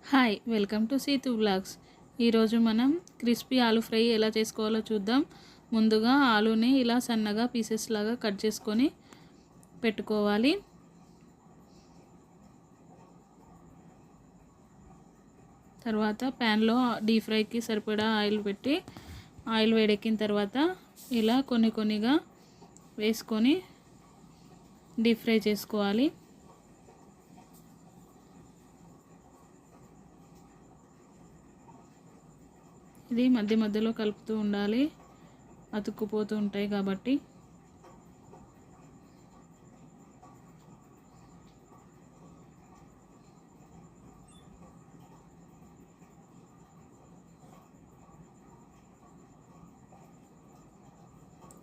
Hi welcome to Seethu vlogs. ఈరోజు మనం crispy ఆలు ఫ్రై ఎలా చేసుకోవాలో చూద్దాం. ముందుగా ఆలుని ఇలా సన్నగా పీసెస్ లాగా కట్ చేసుకొని పెట్టుకోవాలి. తర్వాత ప్యాన్లో డీప్ ఫ్రైకి సరిపడా ఆయిల్ పెట్టి ఆయిల్ వేడెక్కిన తర్వాత ఇలా కొన్ని కొన్నిగా వేసుకొని డీప్ ఫ్రై చేసుకోవాలి. ఇది మధ్య మధ్యలో కలుపుతూ ఉండాలి, అతుక్కుపోతూ ఉంటాయి కాబట్టి.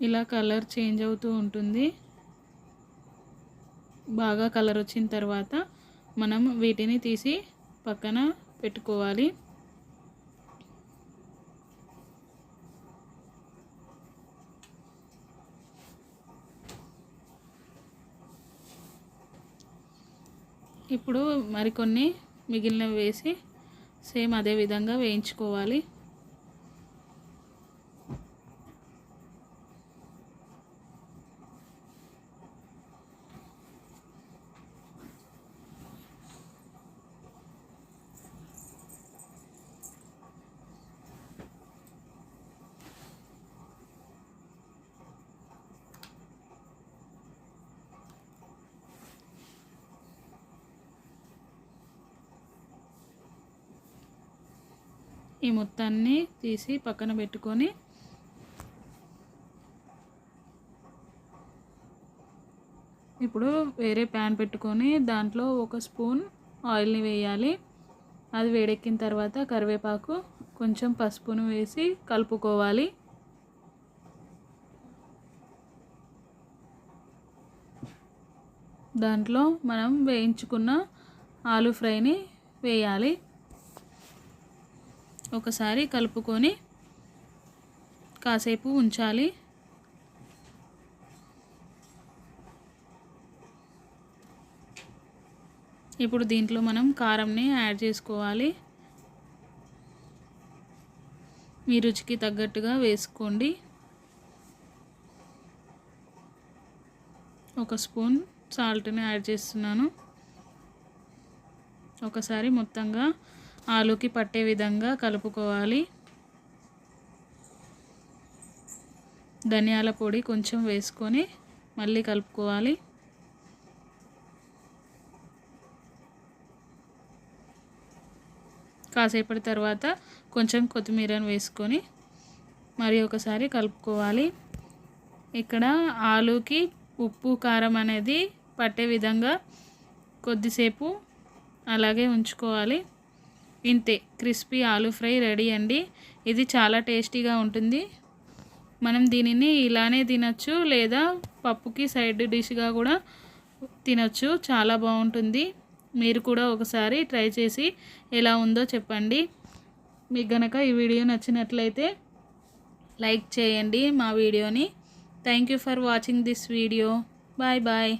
ఇలా కలర్ చేంజ్ అవుతూ ఉంటుంది. బాగా కలర్ వచ్చిన తర్వాత మనం వీటిని తీసి పక్కన పెట్టుకోవాలి. ఇప్పుడు మరికొన్ని మిగిలినవి వేసి సేమ్ అదే విధంగా వేయించుకోవాలి. ఈ మొత్తాన్ని తీసి పక్కన పెట్టుకొని ఇప్పుడు వేరే ప్యాన్ పెట్టుకొని దాంట్లో 1 స్పూన్ ఆయిల్ని వేయాలి. అది వేడెక్కిన తర్వాత కరివేపాకు, కొంచెం పసుపును వేసి కలుపుకోవాలి. దాంట్లో మనం వేయించుకున్న ఆలు ఫ్రైని వేయాలి. ఒకసారి కలుపుకొని కాసేపు ఉంచాలి. ఇప్పుడు దీంట్లో మనం కారంని యాడ్ చేసుకోవాలి. మీ రుచికి తగ్గట్టుగా వేసుకోండి. 1 స్పూన్ సాల్ట్ని యాడ్ చేస్తున్నాను. ఒకసారి మొత్తంగా ఆలుకి పట్టే విధంగా కలుపుకోవాలి. ధనియాల పొడి కొంచెం వేసుకొని మళ్ళీ కలుపుకోవాలి. కాసేపటి తర్వాత కొంచెం కొత్తిమీరను వేసుకొని మరి ఒకసారి కలుపుకోవాలి. ఇక్కడ ఆలుకి ఉప్పు కారం అనేది పట్టే విధంగా కొద్దిసేపు అలాగే ఉంచుకోవాలి. ఇంతే, క్రిస్పీ ఆలు ఫ్రై రెడీ అండి. ఇది చాలా టేస్టీగా ఉంటుంది. మనం దీనిని ఇలానే తినచ్చు, లేదా పప్పుకి సైడ్ డిష్గా కూడా తినచ్చు. చాలా బాగుంటుంది. మీరు కూడా ఒకసారి ట్రై చేసి ఎలా ఉందో చెప్పండి. మీకు గనక ఈ వీడియో నచ్చినట్లయితే లైక్ చేయండి మా వీడియోని. Thank you for watching this video. Bye bye.